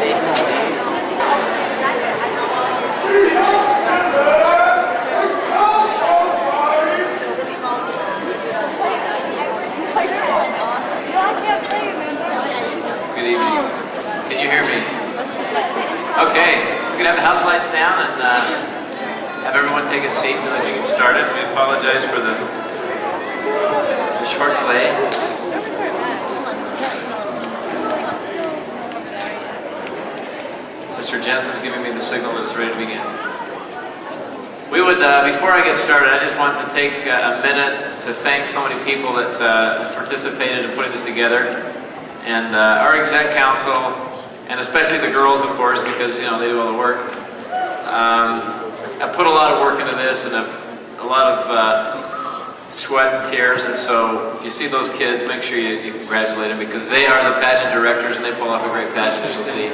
Good evening. Can you hear me? Okay, we're going to have the house lights down and have everyone take a seat and then we can get started. We apologize for the short delay. Mr. Jensen's giving me the signal that it's ready to begin. We would, before I get started, I just want to take a minute to thank so many people that participated in putting this together. And our exec council, and especially the girls, of course, because they do all the work. I put a lot of work into this and a lot of sweat and tears. And so, if you see those kids, make sure you congratulate them because they are the pageant directors and they pull off a great pageant, as you'll see.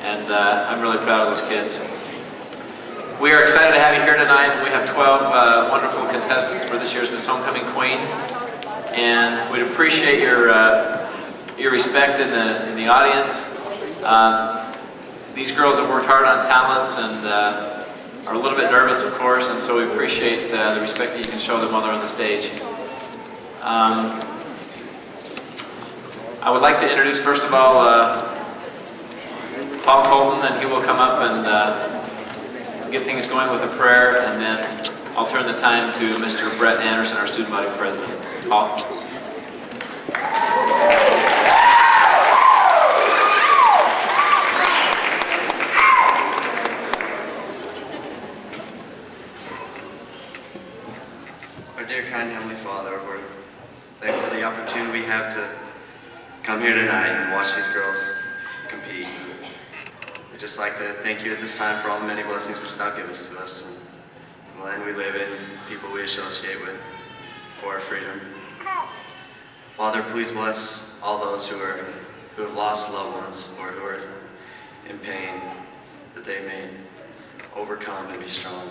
And I'm really proud of those kids. We are excited to have you here tonight. We have 12 wonderful contestants for this year's Miss Homecoming Queen, and we'd appreciate your respect in the audience. These girls have worked hard on talents and are a little bit nervous, of course, and so we appreciate the respect that you can show them while they're on the stage. I would like to introduce, first of all, Paul Colton, and he will come up and get things going with a prayer, and then I'll turn the time to Mr. Brett Anderson, our student body president. Paul. Our dear kind Heavenly Father, we're thankful for the opportunity we have to come here tonight and watch these girls compete. We'd just like to thank you at this time for all the many blessings which thou givest to us, and the land we live in, people we associate with, for our freedom. Father, please bless all those who have lost loved ones or who are in pain, that they may overcome and be strong.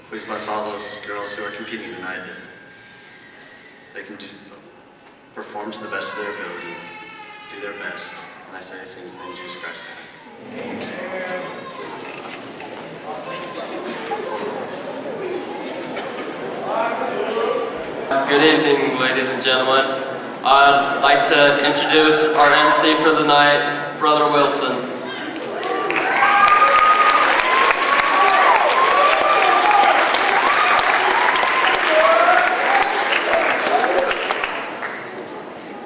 Please bless all those girls who are competing tonight, that they can perform to the best of their ability, do their best. And I say these things in the name of Jesus Christ. Good evening, ladies and gentlemen. I'd like to introduce our MC for the night, Brother Wilson.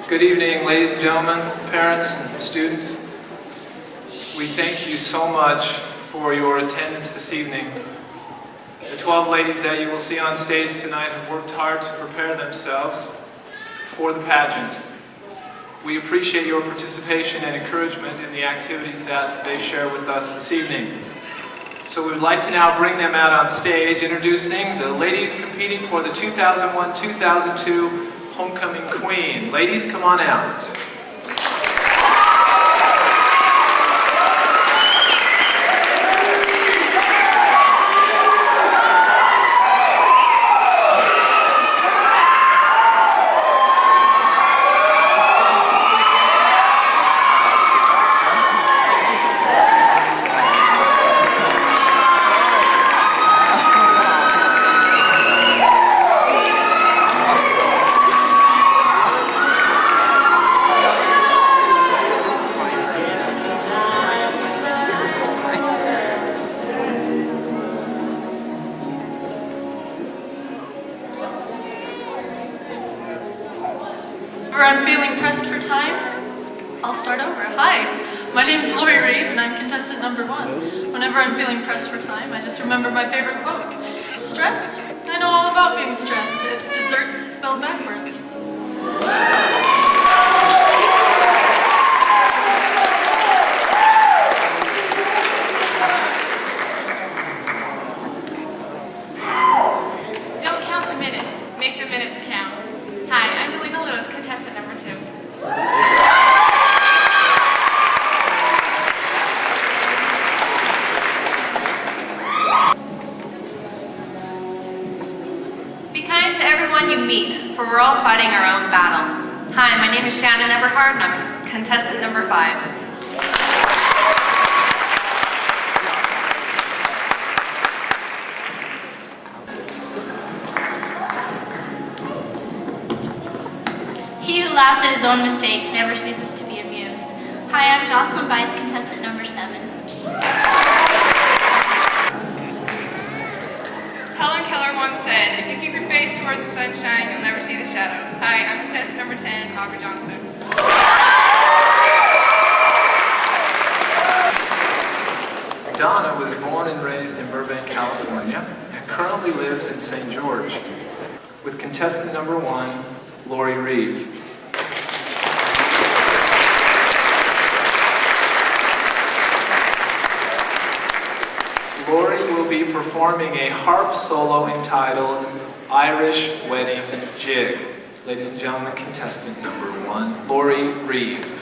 Good evening, ladies and gentlemen, parents and students. We thank you so much for your attendance this evening. The 12 ladies that you will see on stage tonight have worked hard to prepare themselves for the pageant. We appreciate your participation and encouragement in the activities that they share with us this evening. So we would like to now bring them out on stage, introducing the ladies competing for the 2001-2002 Homecoming Queen. Ladies, come on out. I'm feeling pressed for time, I'll start over. Hi, my name is Reeve and I'm contestant number 1. Whenever I'm feeling pressed for time, I just remember my favorite quote. Stressed? I know all about being stressed. It's desserts spelled backwards. Don't count the minutes, make the minutes count. Hi, I'm Delina Lewis, contestant number 2. Be kind to everyone you meet, for we're all fighting our own battle. Hi, my name is Shannon Eberhard, and I'm contestant number 5. laughs at his own mistakes, never ceases to be amused. Hi, I'm Jocelyn Bice, contestant number 7. Helen Keller once said, if you keep your face towards the sunshine, you'll never see the shadows. Hi, I'm contestant number 10, Aubrey Johnson. Donna was born and raised in Burbank, California, and currently lives in St. George, with contestant number 1, Lori Reeve. Lori will be performing a harp solo entitled Irish Wedding Jig. Ladies and gentlemen, contestant number 1, Lori Reeve.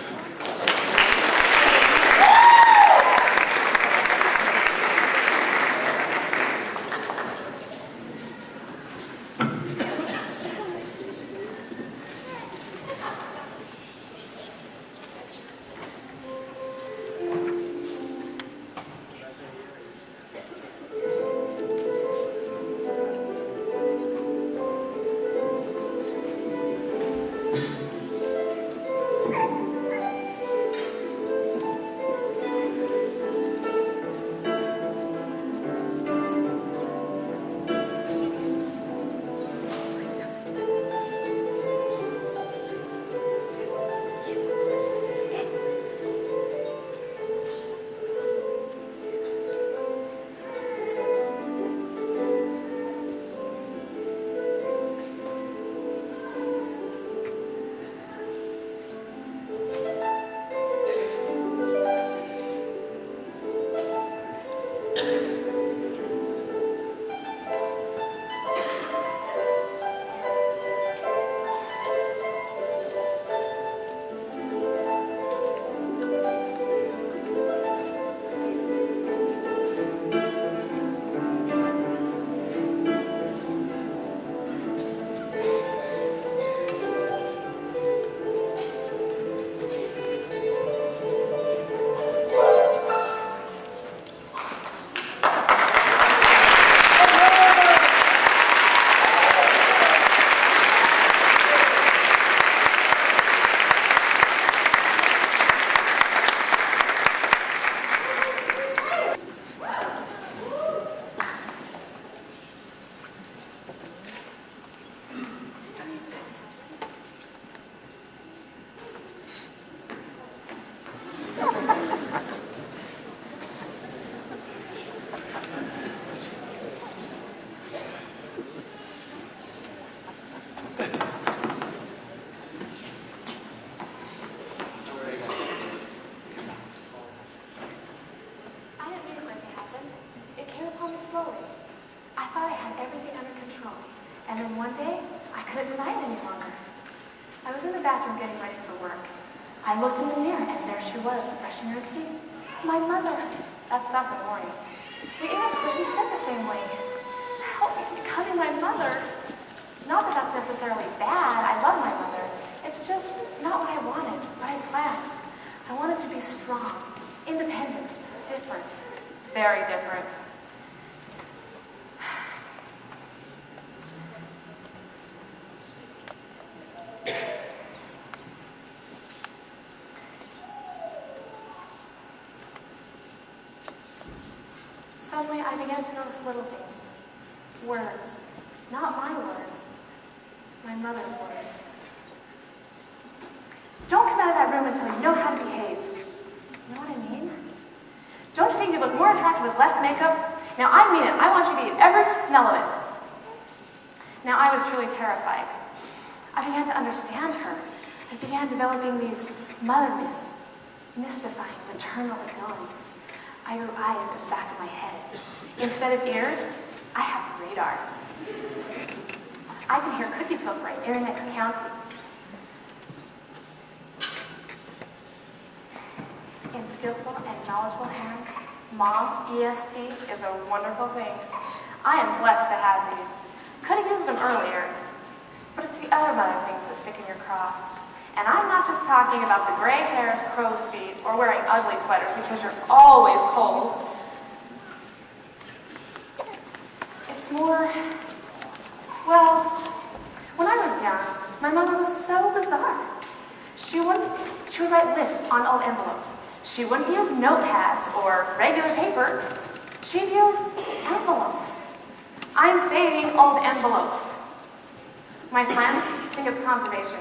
slowly. I thought I had everything under control. And then one day, I couldn't deny it any longer. I was in the bathroom getting ready for work. I looked in the mirror, and there she was, brushing her teeth. My mother. That's Dr. Maury. We even switch and spit the same way. Help me becoming my mother. Not that that's necessarily bad. I love my mother. It's just not what I wanted, what I planned. I wanted to be strong, independent, different, very different. Suddenly, I began to notice little things. Words. Not my words. My mother's words. Don't come out of that room until you know how to behave. You know what I mean? Don't you think you look more attractive with less makeup? Now, I mean it. I want you to get every smell of it. Now, I was truly terrified. I began to understand her. I began developing these mother myths, mystifying maternal abilities. I grew eyes at the back of my head. Instead of ears, I have radar. I can hear cookie pilfering in the next county. In skillful and knowledgeable hands, Mom, ESP, is a wonderful thing. I am blessed to have these. Could have used them earlier, but it's the other mother things that stick in your craw. And I'm not just talking about the gray hairs, crow's feet, or wearing ugly sweaters because you're always cold. It's more, well, when I was young, my mother was so bizarre. She would write lists on old envelopes. She wouldn't use notepads or regular paper. She'd use envelopes. I'm saving old envelopes. My friends think it's conservation.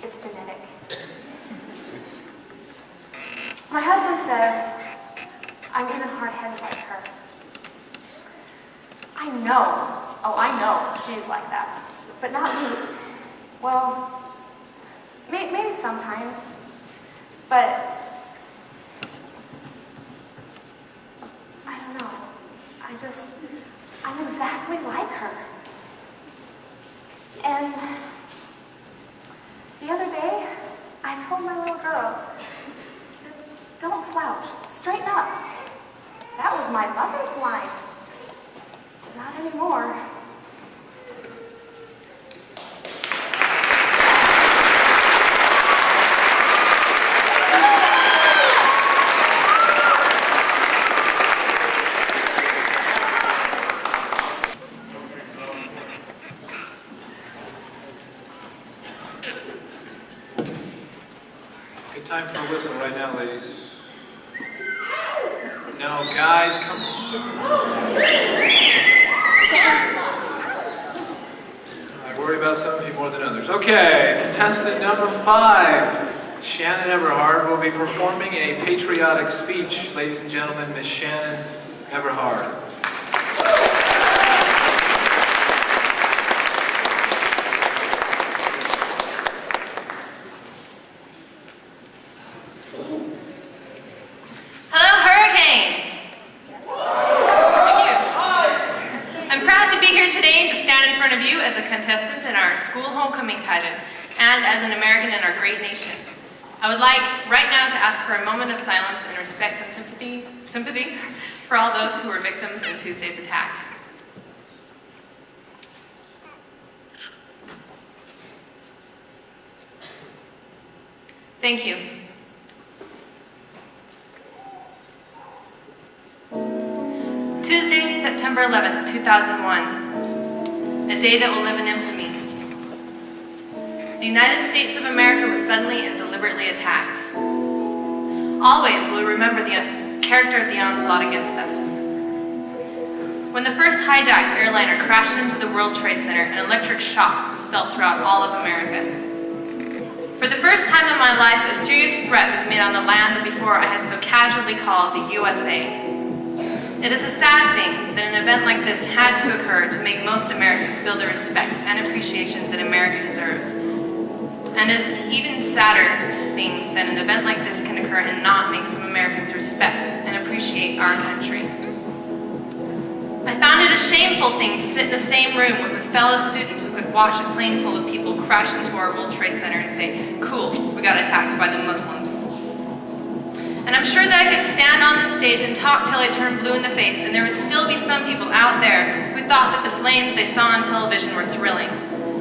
It's genetic. My husband says I'm even hard-headed like her. I know she's like that, but not me. Well, maybe sometimes, but I don't know. I'm exactly like her. And the other day, I told my little girl, I said, don't slouch, straighten up. That was my mother's line. Not anymore. Good time for a whistle right now, ladies. No, guys, come on. I worry about some of you more than others. Okay, contestant number 5, Shannon Everhard, will be performing a patriotic speech. Ladies and gentlemen, Miss Shannon Everhard. Homecoming pageant, and as an American in our great nation. I would like right now to ask for a moment of silence in respect and sympathy for all those who were victims in Tuesday's attack. Thank you. Tuesday, September 11th, 2001, a day that will live in infamy. The United States of America was suddenly and deliberately attacked. Always will we remember the character of the onslaught against us. When the first hijacked airliner crashed into the World Trade Center, an electric shock was felt throughout all of America. For the first time in my life, a serious threat was made on the land that before I had so casually called the USA. It is a sad thing that an event like this had to occur to make most Americans feel the respect and appreciation that America deserves. And it is an even sadder thing that an event like this can occur and not make some Americans respect and appreciate our country. I found it a shameful thing to sit in the same room with a fellow student who could watch a plane full of people crash into our World Trade Center and say, cool, we got attacked by the Muslims. And I'm sure that I could stand on this stage and talk till I turned blue in the face, and there would still be some people out there who thought that the flames they saw on television were thrilling.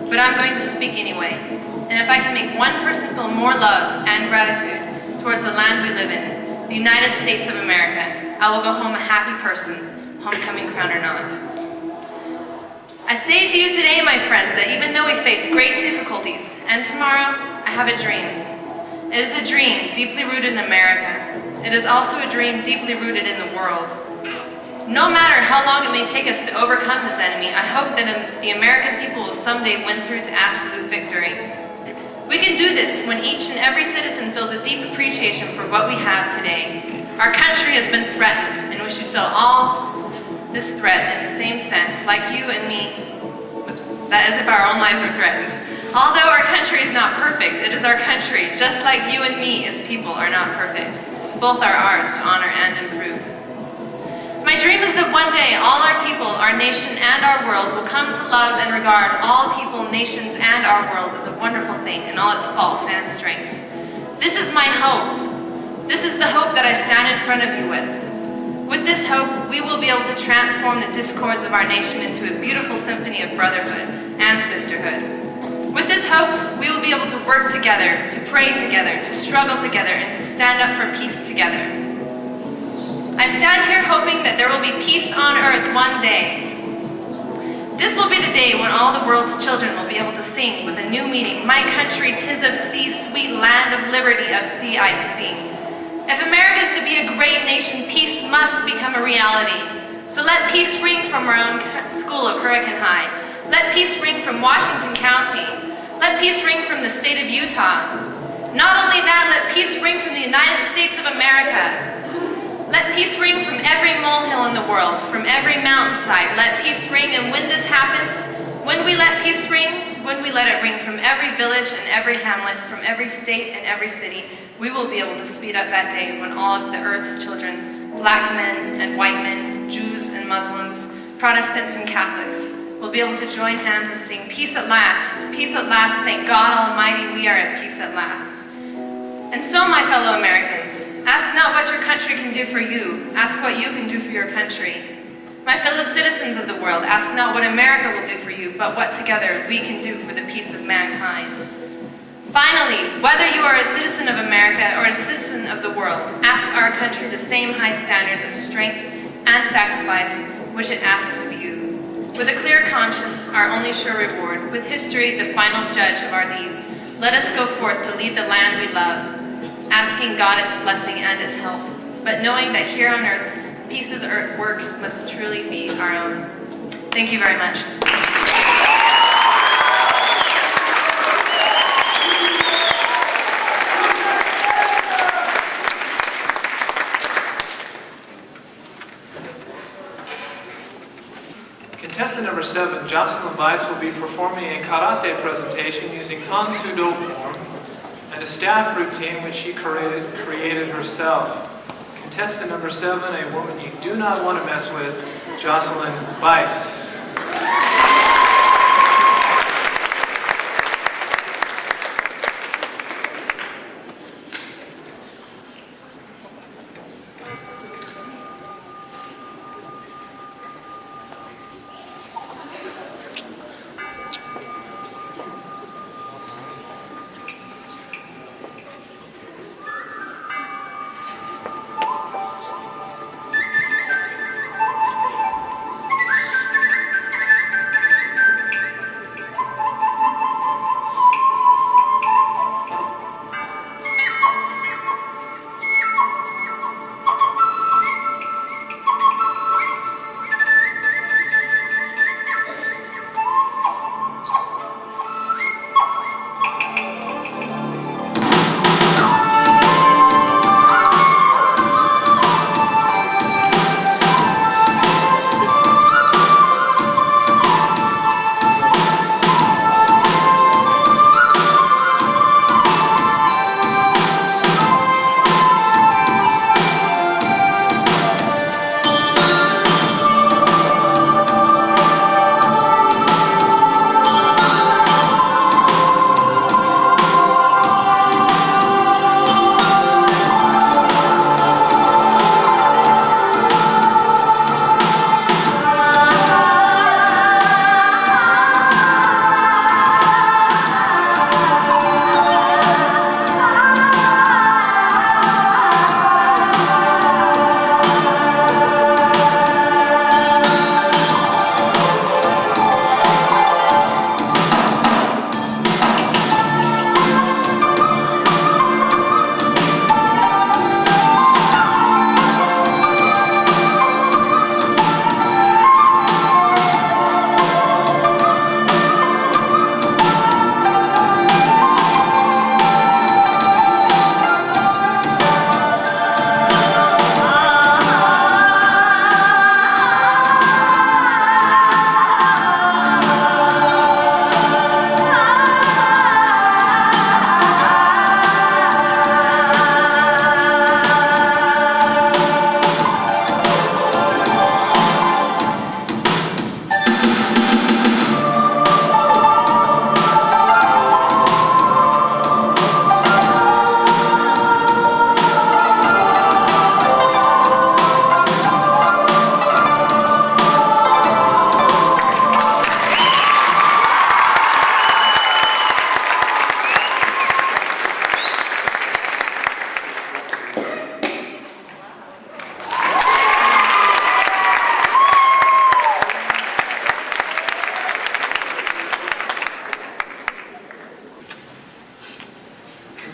But I'm going to speak anyway. And if I can make one person feel more love and gratitude towards the land we live in, the United States of America, I will go home a happy person, homecoming crown or not. I say to you today, my friends, that even though we face great difficulties, and tomorrow, I have a dream. It is a dream deeply rooted in America. It is also a dream deeply rooted in the world. No matter how long it may take us to overcome this enemy, I hope that the American people will someday win through to absolute victory. We can do this when each and every citizen feels a deep appreciation for what we have today. Our country has been threatened, and we should feel all this threat in the same sense, like you and me, that as if our own lives are threatened. Although our country is not perfect, it is our country, just like you and me as people are not perfect. Both are ours to honor and improve. My dream is that one day all our people, our nation, and our world will come to love and regard all people, nations, and our world as a wonderful thing in all its faults and strengths. This is my hope. This is the hope that I stand in front of you with. With this hope, we will be able to transform the discords of our nation into a beautiful symphony of brotherhood and sisterhood. With this hope, we will be able to work together, to pray together, to struggle together, and to stand up for peace together. I stand here hoping that there will be peace on earth one day. This will be the day when all the world's children will be able to sing with a new meaning, my country, 'tis of thee, sweet land of liberty, of thee I sing. If America is to be a great nation, peace must become a reality. So let peace ring from our own school of Hurricane High. Let peace ring from Washington County. Let peace ring from the state of Utah. Not only that, let peace ring from the United States of America. Let peace ring from every molehill in the world, from every mountainside. Let peace ring, and when this happens, when we let peace ring, when we let it ring from every village and every hamlet, from every state and every city, we will be able to speed up that day when all of the earth's children, black men and white men, Jews and Muslims, Protestants and Catholics, will be able to join hands and sing, peace at last, thank God Almighty, we are at peace at last. And so, my fellow Americans, ask not what your country can do for you, ask what you can do for your country. My fellow citizens of the world, ask not what America will do for you, but what together we can do for the peace of mankind. Finally, whether you are a citizen of America or a citizen of the world, ask our country the same high standards of strength and sacrifice which it asks of you. With a clear conscience, our only sure reward, with history the final judge of our deeds, let us go forth to lead the land we love, asking God its blessing and its help, but knowing that here on earth, peace's work must truly be our own. Thank you very much. Contestant number 7, Jocelyn Weiss, will be performing a karate presentation using Tansudo form and a staff routine which she created herself. Contestant number 7, a woman you do not want to mess with, Jocelyn Weiss.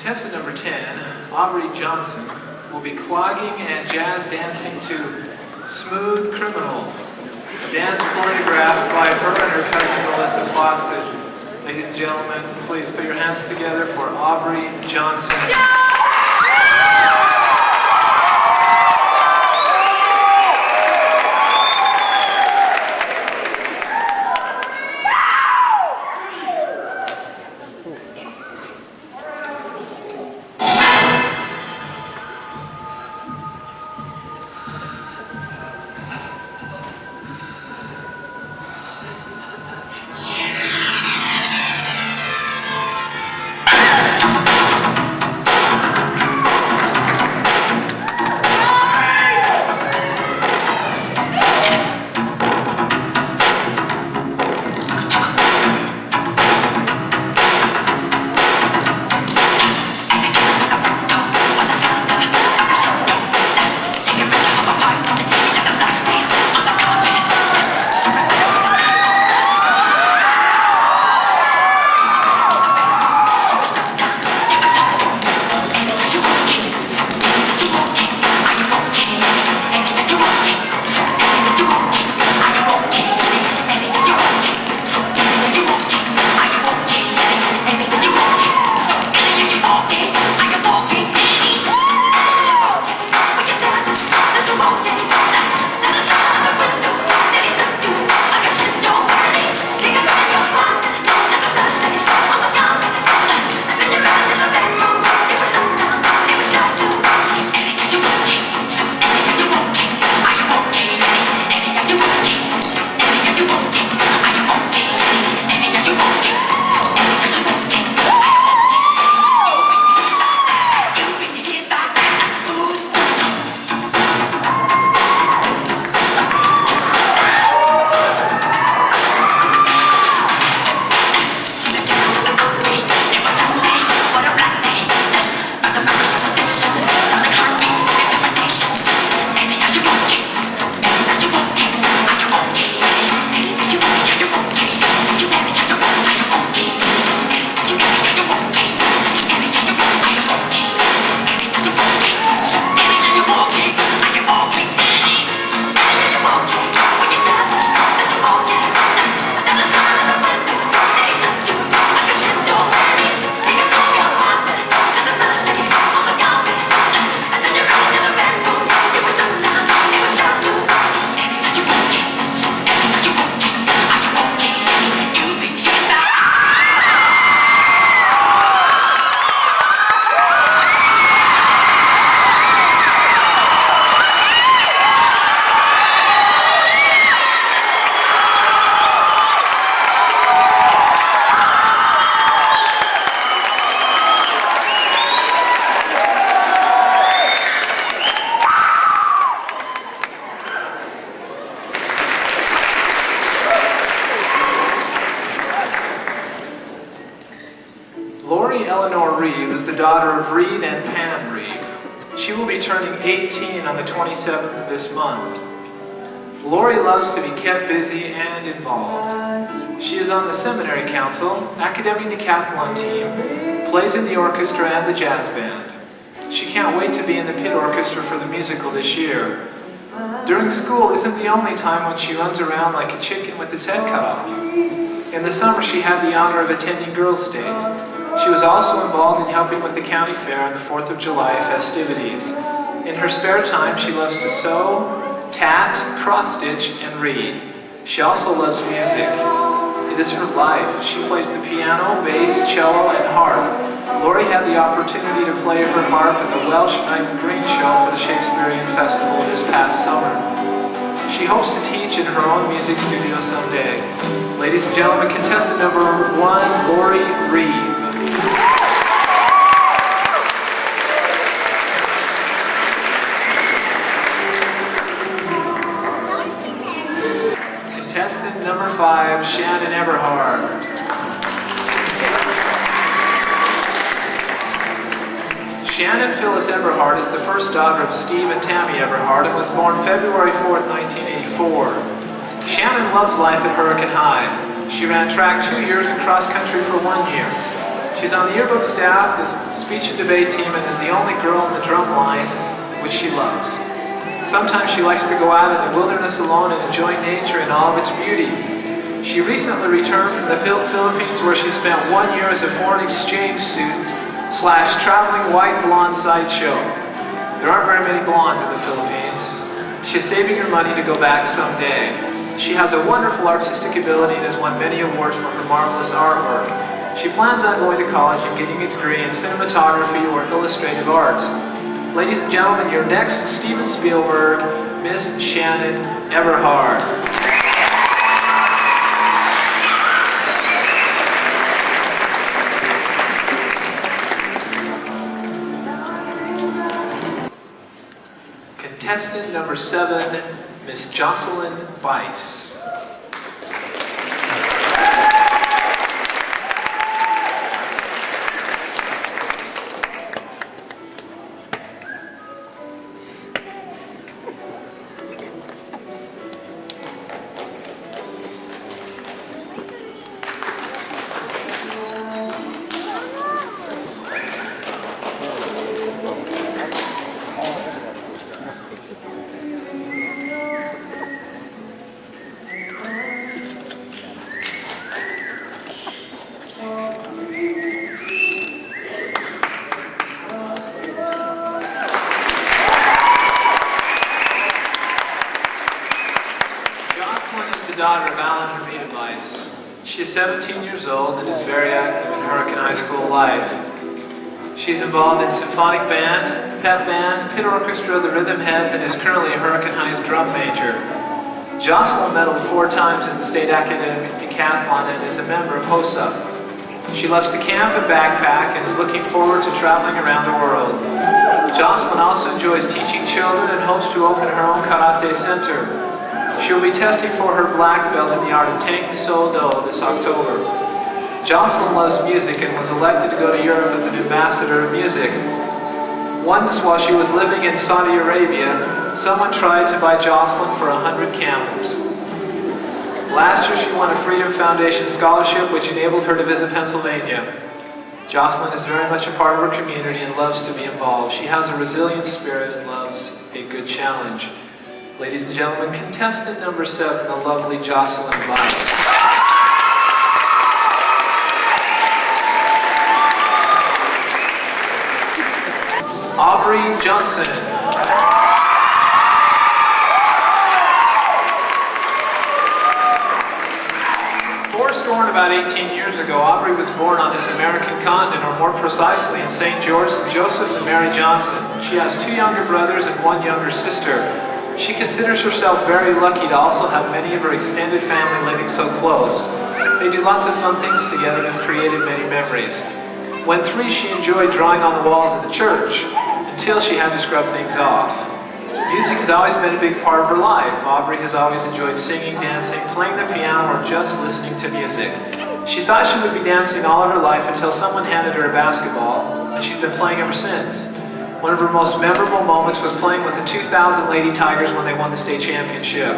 Contestant number 10, Aubrey Johnson, will be clogging and jazz dancing to Smooth Criminal, a dance choreographed by her and her cousin Melissa Fawcett. Ladies and gentlemen, please put your hands together for Aubrey Johnson. Reeve is the daughter of Reeve and Pam Reeve. She will be turning 18 on the 27th of this month. Lori loves to be kept busy and involved. She is on the seminary council, academic decathlon team, plays in the orchestra and the jazz band. She can't wait to be in the pit orchestra for the musical this year. During school isn't the only time when she runs around like a chicken with its head cut off. In the summer, she had the honor of attending Girls' State. She was also involved in helping with the county fair and the 4th of July festivities. In her spare time, she loves to sew, tat, cross-stitch, and read. She also loves music. It is her life. She plays the piano, bass, cello, and harp. Lori had the opportunity to play her harp in the Welsh Knight and Green show for the Shakespearean Festival this past summer. She hopes to teach in her own music studio someday. Ladies and gentlemen, contestant number 1, Lori Reeve. Contestant number 5, Shannon Eberhard. Shannon Phyllis Eberhard is the first daughter of Steve and Tammy Eberhard and was born February 4th, 1984. Shannon loves life at Hurricane High. She ran track 2 years and cross country for 1 year. She's on the yearbook staff, the speech and debate team, and is the only girl in the drum line, which she loves. Sometimes she likes to go out in the wilderness alone and enjoy nature in all of its beauty. She recently returned from the Philippines, where she spent 1 year as a foreign exchange student / traveling white blonde sideshow. There aren't very many blondes in the Philippines. She's saving her money to go back someday. She has a wonderful artistic ability and has won many awards for her marvelous artwork. She plans on going to college and getting a degree in cinematography or illustrative arts. Ladies and gentlemen, your next Steven Spielberg, Miss Shannon Everhard. Contestant number 7, Miss Jocelyn Weiss. Daughter of Alan and Reeve Weiss. She is 17 years old and is very active in Hurricane High School life. She's involved in symphonic band, pit orchestra, the Rhythm Heads, and is currently a Hurricane High's drum major. Jocelyn medaled 4 times in the state academic decathlon and is a member of HOSA. She loves to camp and backpack and is looking forward to traveling around the world. Jocelyn also enjoys teaching children and hopes to open her own karate center. She will be testing for her black belt in the art of Tang Soo Do this October. Jocelyn loves music and was elected to go to Europe as an ambassador of music. Once, while she was living in Saudi Arabia, someone tried to buy Jocelyn for 100 camels. Last year, she won a Freedom Foundation scholarship, which enabled her to visit Pennsylvania. Jocelyn is very much a part of her community and loves to be involved. She has a resilient spirit and loves a good challenge. Ladies and gentlemen, contestant number 7, the lovely Jocelyn Weiss. Aubrey Johnson. Born about 18 years ago, Aubrey was born on this American continent, or more precisely in St. Joseph and Mary Johnson. She has 2 younger brothers and 1 younger sister. She considers herself very lucky to also have many of her extended family living so close. They do lots of fun things together and have created many memories. When 3, she enjoyed drawing on the walls of the church, until she had to scrub things off. Music has always been a big part of her life. Aubrey has always enjoyed singing, dancing, playing the piano, or just listening to music. She thought she would be dancing all of her life until someone handed her a basketball, and she's been playing ever since. One of her most memorable moments was playing with the 2000 Lady Tigers when they won the state championship.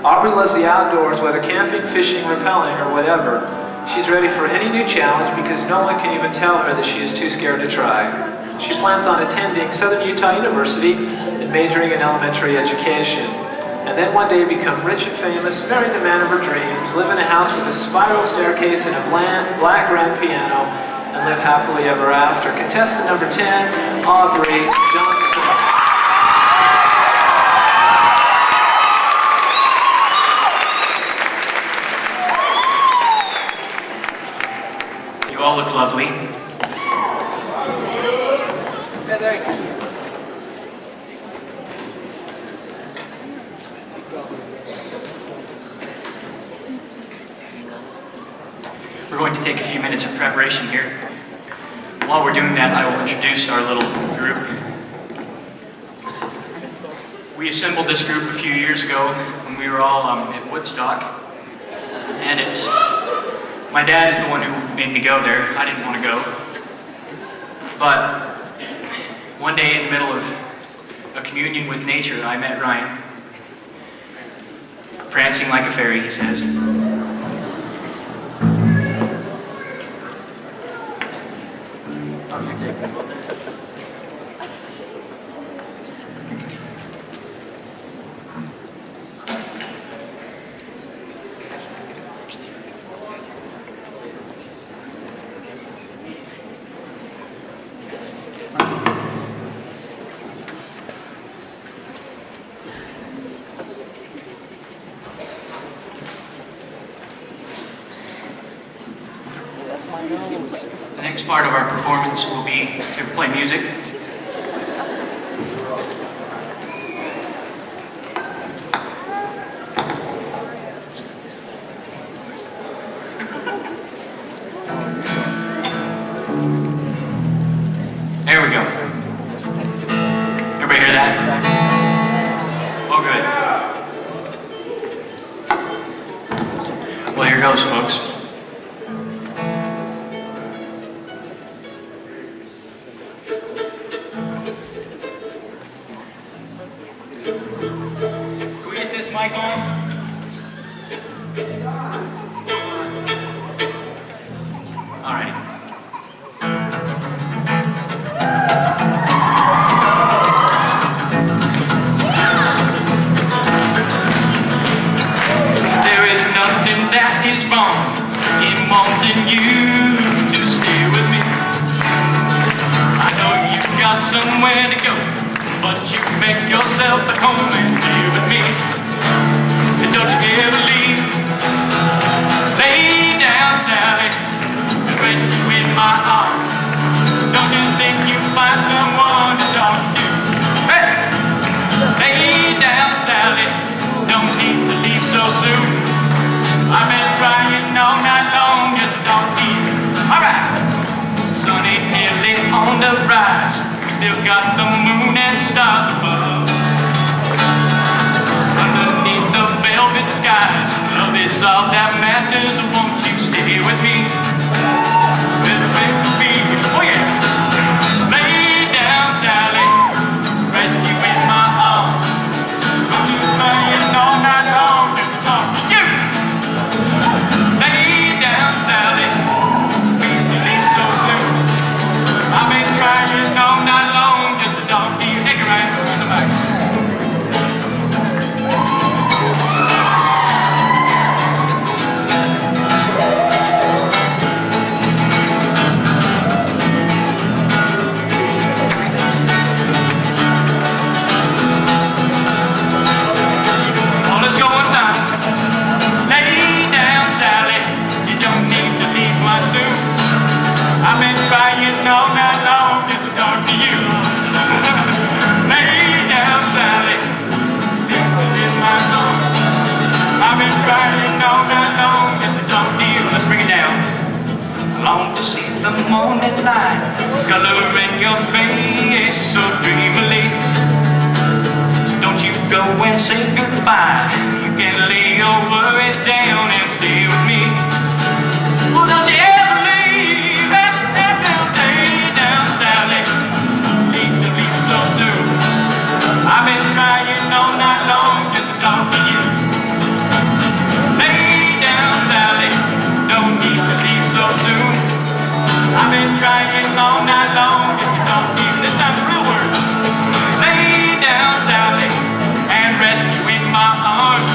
Aubrey loves the outdoors, whether camping, fishing, rappelling, or whatever. She's ready for any new challenge because no one can even tell her that she is too scared to try. She plans on attending Southern Utah University and majoring in elementary education. And then one day become rich and famous, marry the man of her dreams, live in a house with a spiral staircase and a black grand piano, and live happily ever after. Contestant number 10, Aubrey Johnson. You all look lovely. Yeah, thanks. We're going to take a few minutes of preparation here. While we're doing that, I will introduce our little group. We assembled this group a few years ago when we were all at Woodstock. And my dad is the one who made me go there. I didn't want to go. But one day in the middle of a communion with nature, I met Ryan. Prancing like a fairy, he says. Next part of our performance will be to play music. There we go. Everybody hear that? Oh, good. Well, here goes, folks. Can we get this mic on? All right. There is nothing that is wrong in wanting you to stay with me. I know you've got somewhere to go, but you make yourself at home and stay with me. And don't you ever leave. Lay down, Sally, and rest you in my arms. Don't you think you'll find someone to talk to? Hey! Lay down, Sally, don't need to leave so soon. I've been trying all night long just to talk to you. Alright! Sun ain't nearly on the rise. We still got the moon and stars above. Underneath the velvet skies, love is all that matters. Won't you stay with me? With me. Oh yeah! Lay down, Sally, rest you in my arms. Don't you crying all night long just to talk to you. Lay down, Sally, please don't leave so soon. I've been trying all night long just to talk to you. Take it right in the back. Oh, let's go one time. Lay down, Sally, you don't need to leave my suit. I've been trying all night long just to talk to you. Lay down, Sally, this is my song. I've been trying all night long just to talk to you. Let's bring it down. I long to see the morning light, color in your face so dreamily. So don't you go and say goodbye. You can lay your worries down and stay with me. Well, don't you ever leave. Lay down, Sally, need to leave so soon. I've been trying all night long just to talk to you. Lay down, Sally, don't need to leave so soon. I've been trying all night long just to talk to you. This time the real words. Lay down, Sally, and rest you in my arms.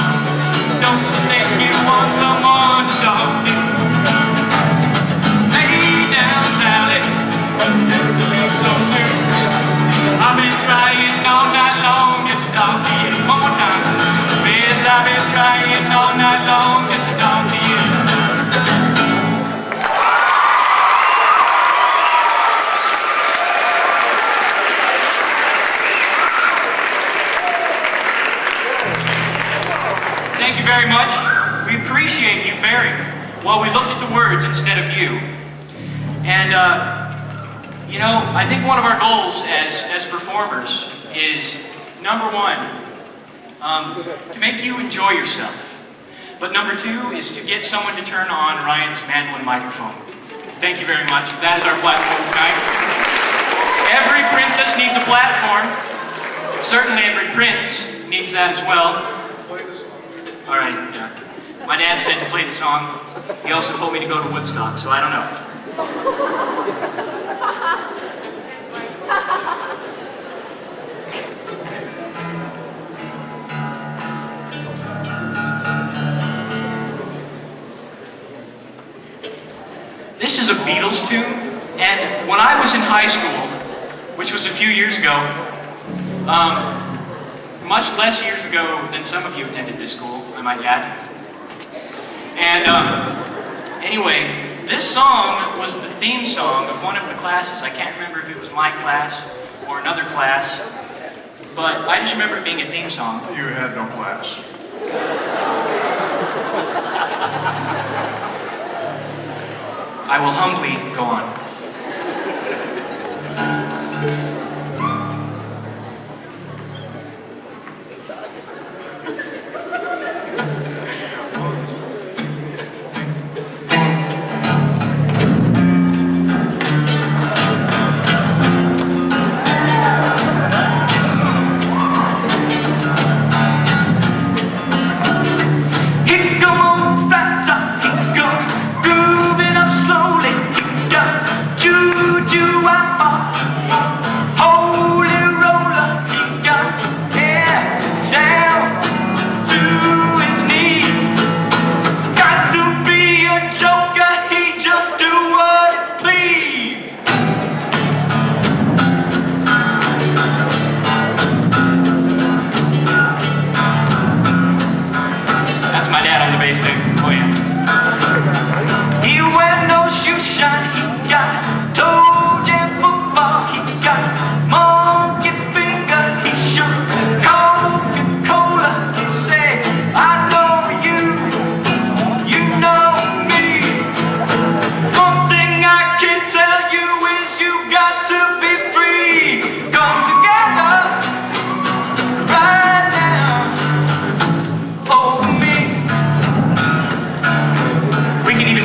Don't you think you want someone to talk to? Lay down, Sally, don't leave so soon. I've been trying all night long just to talk to you. One more time. Yes, I've been trying all night long just to talk to you. Thank you very much. We appreciate you very well. We looked at the words instead of you. And, you know, I think one of our goals as performers is, number one, to make you enjoy yourself. But number two is to get someone to turn on Ryan's mandolin microphone. Thank you very much. That is our platform tonight. Every princess needs a platform. Certainly every prince needs that as well. All right. My dad said to play the song. He also told me to go to Woodstock, so I don't know. This is a Beatles tune, and when I was in high school, which was a few years ago, much less years ago than some of you attended this school, I might add. And anyway, This song was the theme song of one of the classes. I can't remember if it was my class or another class, but I just remember it being a theme song. You had no class. I will humbly go on.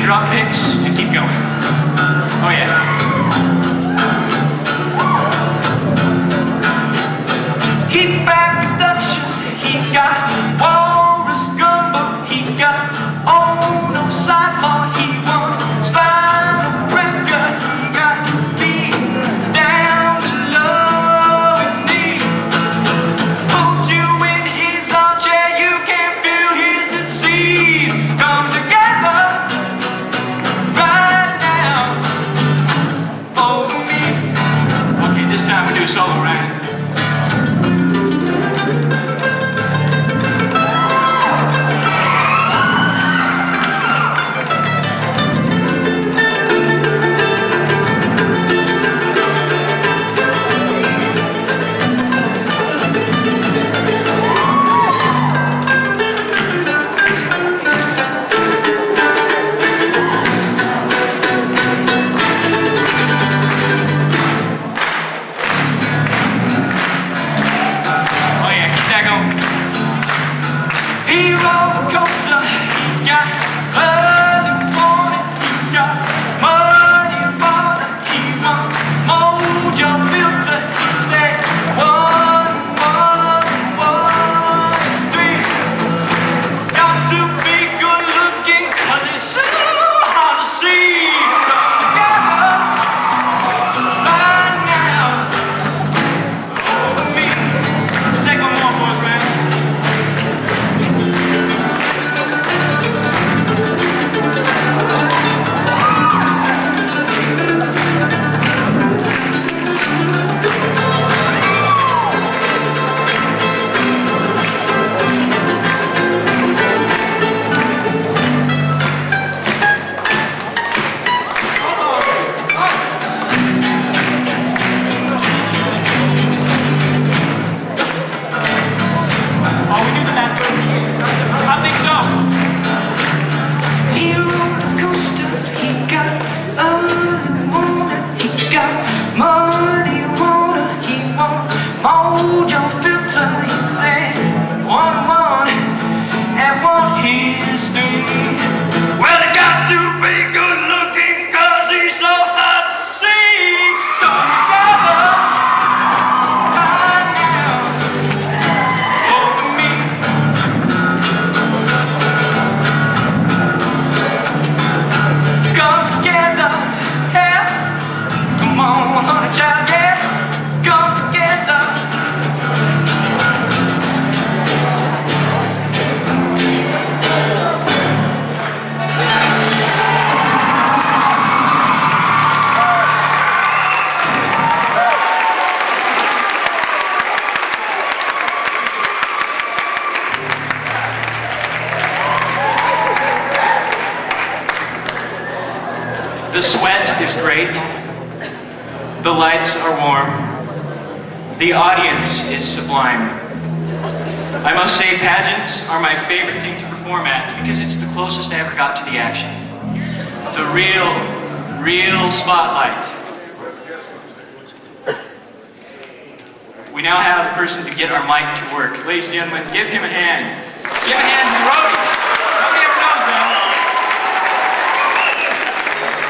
Drop picks and keep going. Oh yeah. He back production, he got walrus gumbo, he got oh no sidebar, he won spinal breaker, he got me down below his knee. Put you in his armchair, you can feel his disease. Come together. This time we do a solo round. lights are warm. The audience is sublime. I must say pageants are my favorite thing to perform at because it's the closest I ever got to the action. The real spotlight. We now have a person to get our mic to work. Ladies and gentlemen, give him a hand. Give a hand to the roadies. Nobody ever knows them.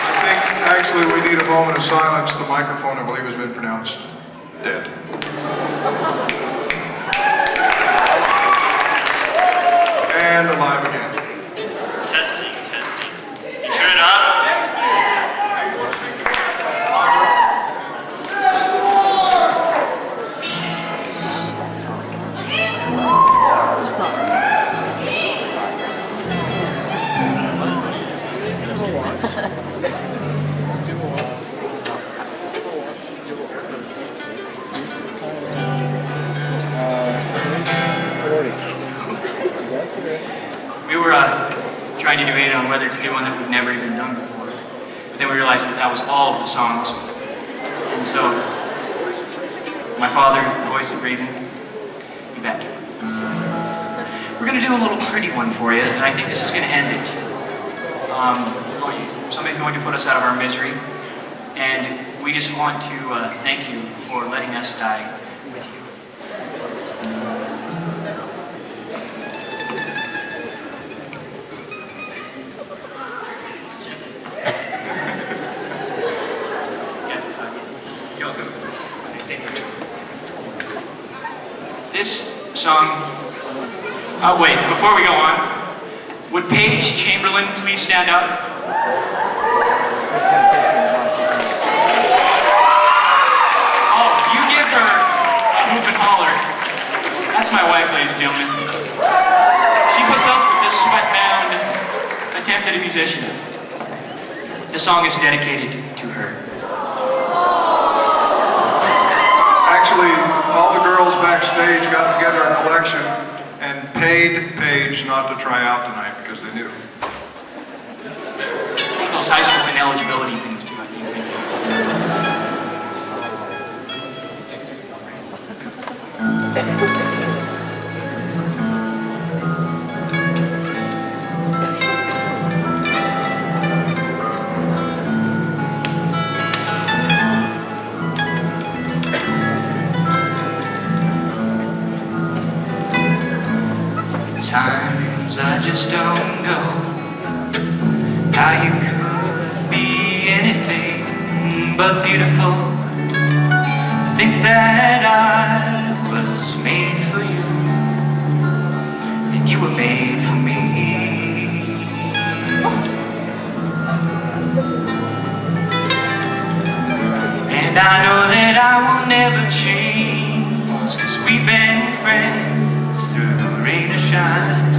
I think actually we need a moment of silence. The microphone, I believe, has been pronounced dead. And alive again. Testing. You turn it up? We were trying to debate on whether to do one that we've never even done before. But then we realized that was all of the songs. And so, my father is the voice of reason. You bet. We're going to do a little pretty one for you, and I think this is going to end it. Somebody's going to put us out of our misery. And we just want to thank you for letting us die with you. This song, wait, before we go on, would Paige Chamberlain please stand up? Oh, you give her a hoop and holler. That's my wife, ladies and gentlemen. She puts up with this sweat-bound attempt at a musician. The song is dedicated to her. Actually, all the girls backstage got together a collection and paid Paige not to try out tonight because they knew. Those high school ineligibility things too, I think. Times I just don't know how you could be anything but beautiful. Think that I was made for you, and you were made for me. And I know that I will never change, 'cause we've been friends through the rain or shine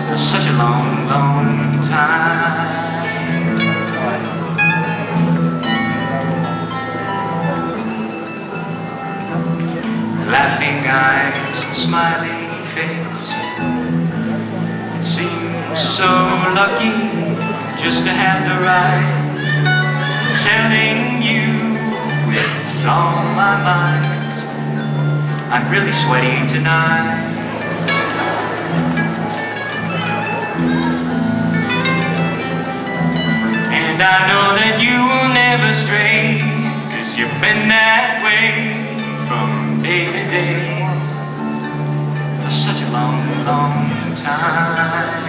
for such a long, long time. Laughing eyes and smiling face, it seems so lucky just to have the right telling you with all my might I'm really sweaty tonight. And I know that you will never stray, 'cause you've been that way from day to day for such a long, long time.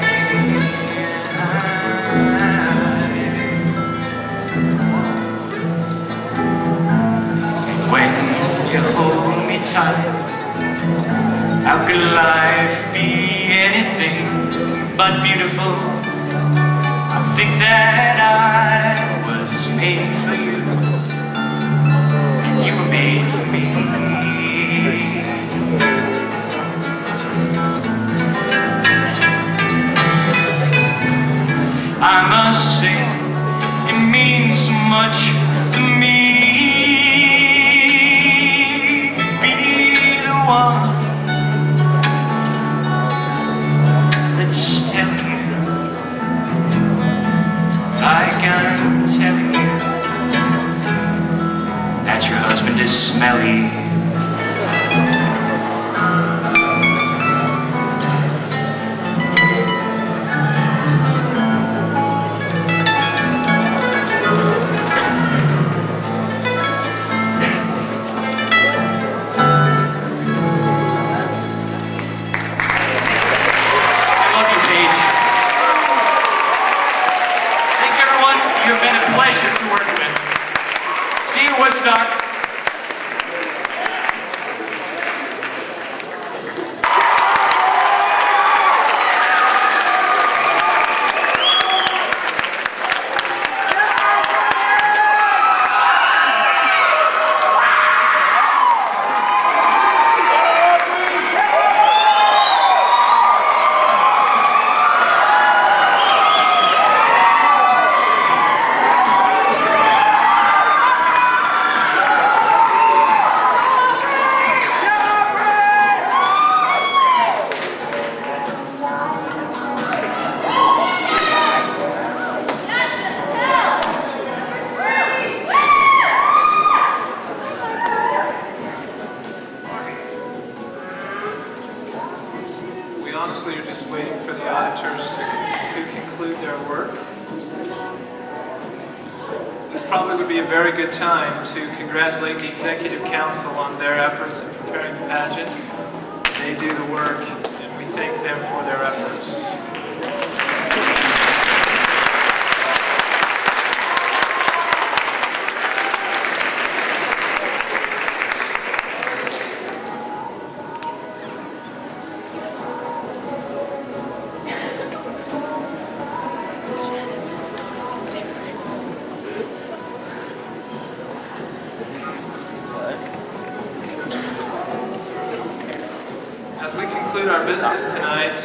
And when you hold me tight, how could life be anything but beautiful? I think that I was made for you, and you were made for me. I must say, it means so much to me to be the one that's telling you, like I'm telling you, smelly. I love you, Paige. Thank you, everyone. You have been a pleasure to work with. See you, Woodstock. We honestly are just waiting for the auditors to conclude their work. This probably would be a very good time to congratulate the Executive Council on their efforts in preparing the pageant. They do the work, and we thank them for their efforts. As we conclude our business tonight,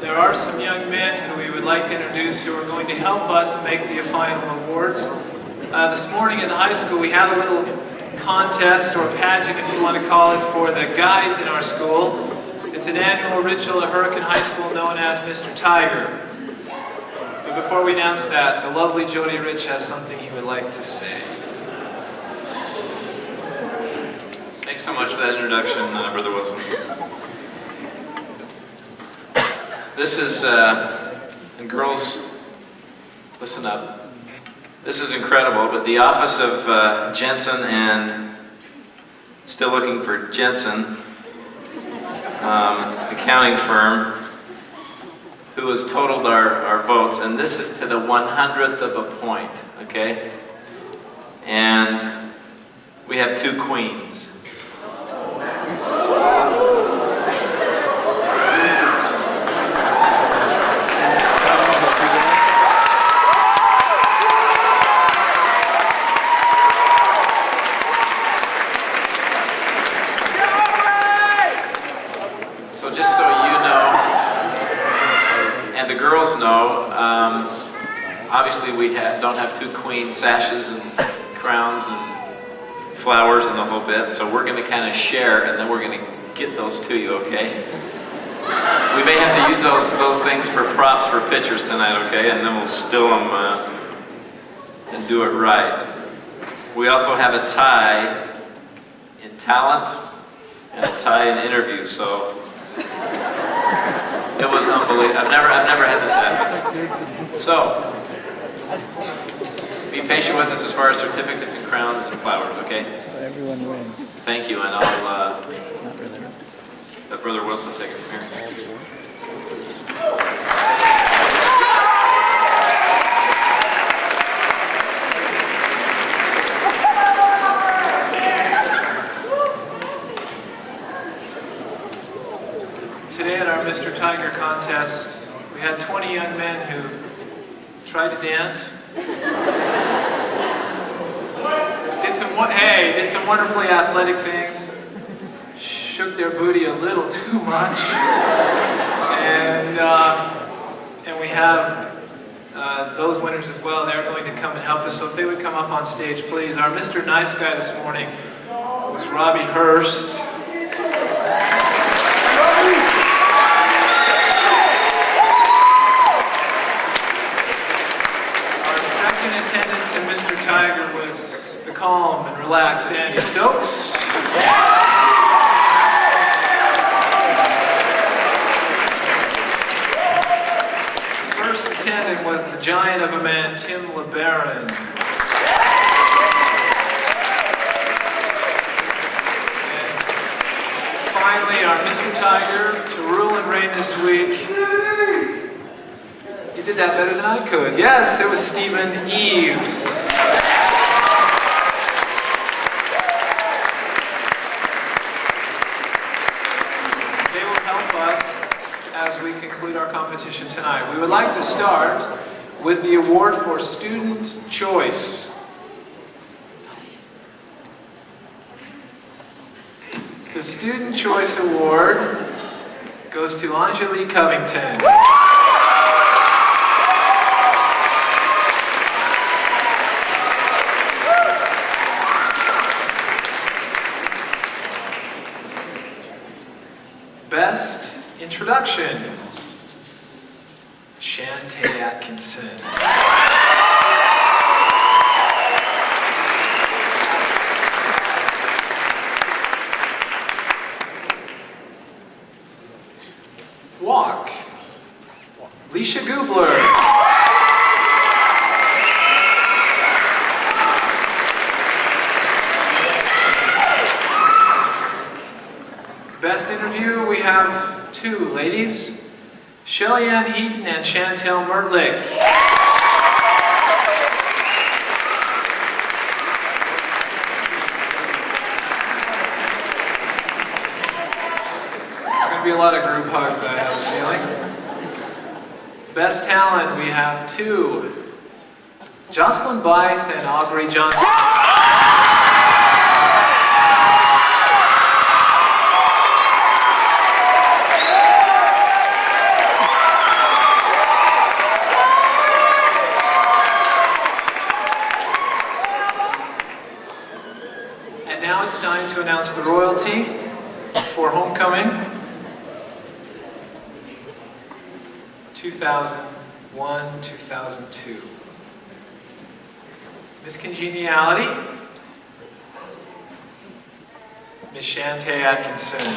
there are some young men who we would like to introduce who are going to help us make the final awards. This morning at the high school we had a little contest or pageant, if you want to call it, for the guys in our school. It's an annual ritual at Hurricane High School known as Mr. Tiger. But before we announce that, the lovely Jody Rich has something he would like to say. Thanks so much for that introduction, Brother Wilson. This is, and girls, listen up. This is incredible, but the office of Jensen and still looking for Jensen, accounting firm, who has totaled our votes, and this is to the 100th of a point, okay? And we have 2 queens. So just so you know, and the girls know, obviously we don't have 2 queen sashes and crowns and flowers and the whole bit, so we're going to kind of share, and then we're going to get those to you, okay? We may have to use those things for props for pictures tonight, okay? And then we'll still them and do it right. We also have a tie in talent and a tie in interview, so it was unbelievable. I've never had this happen. So, be patient with us as far as certificates and crowns and flowers, okay? Everyone wins. Thank you, and I'll let Brother Wilson take it from here. Today at our Mr. Tiger contest, we had 20 young men who tried to dance. Did some wonderfully athletic things. Shook their booty a little too much. And we have those winners as well. They're going to come and help us. So if they would come up on stage, please. Our Mr. Nice Guy this morning was Robbie Hurst. Our second attendant to Mr. Tiger was the calm and relaxed Andy Stokes. First attendant was the giant of a man, Tim LeBaron. And finally, our Mr. Tiger to rule and reign this week. You did that better than I could. Yes, it was Stephen Eves. As we conclude our competition tonight, we would like to start with the award for Student Choice. The Student Choice Award goes to Angelique Covington. Best Introduction, Shantae Atkinson. Walk, Leisha Gubler. Best Interview, we have two ladies, Shelly-Ann Heaton and Chantel Mertlick. There's going to be a lot of group hugs, I have a feeling. Best Talent, we have two, Jocelyn Bice and Aubrey Johnson. It's time to announce the royalty for Homecoming 2001-2002. Miss Congeniality, Miss Shantae Atkinson.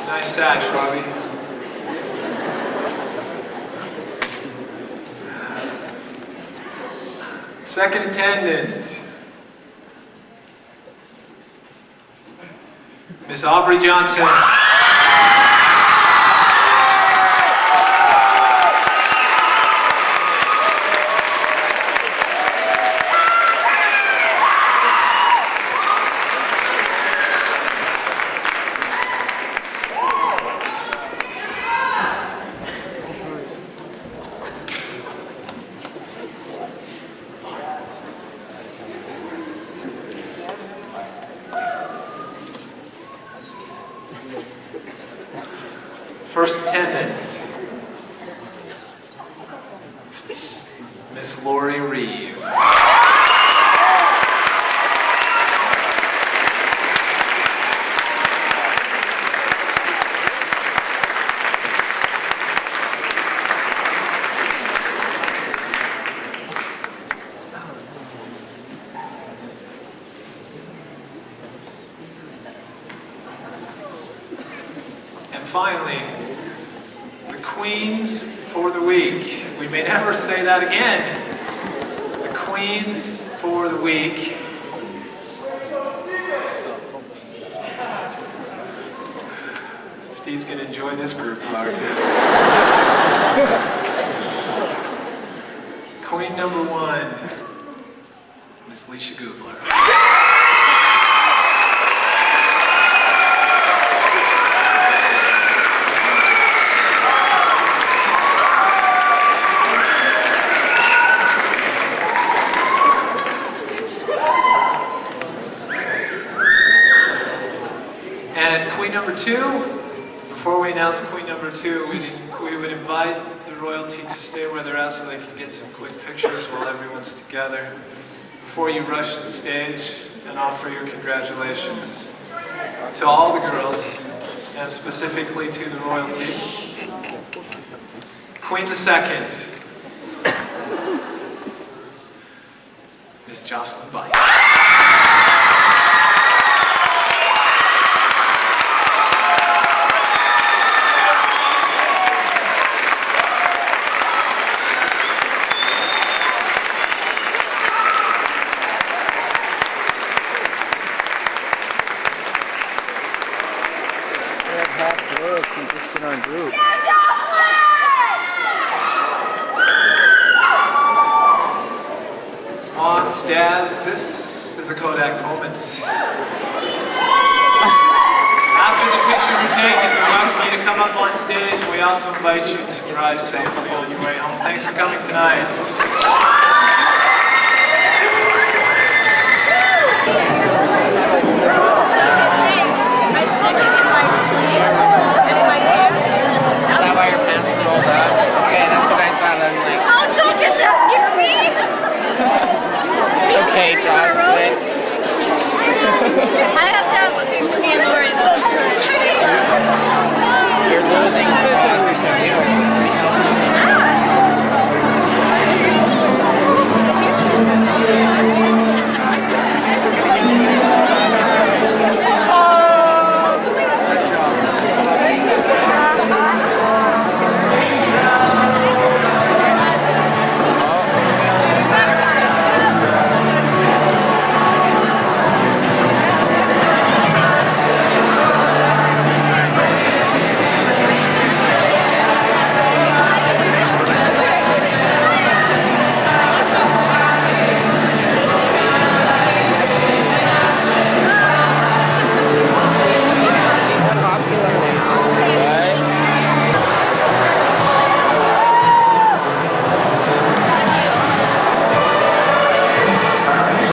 Nice sash, Robbie. Second attendant, Miss Aubrey Johnson. First attendant, Miss Lori Reeve. And finally, the Queens for the Week. We may never say that again. The Queens for the Week. Steve's going to enjoy this group hard. Queen number one, Miss Leisha Gubler. And queen number 2, before we announce queen number 2, we would invite the royalty to stay where they're at so they can get some quick pictures while everyone's together before you rush the stage and offer your congratulations to all the girls and specifically to the royalty. Queen the second, Miss Jocelyn Bice. On group. Moms, dads, this is a Kodak moment. After the picture we're taking, we welcome you to come up on stage, and we also invite you to drive safely on your way home. Thanks for coming tonight.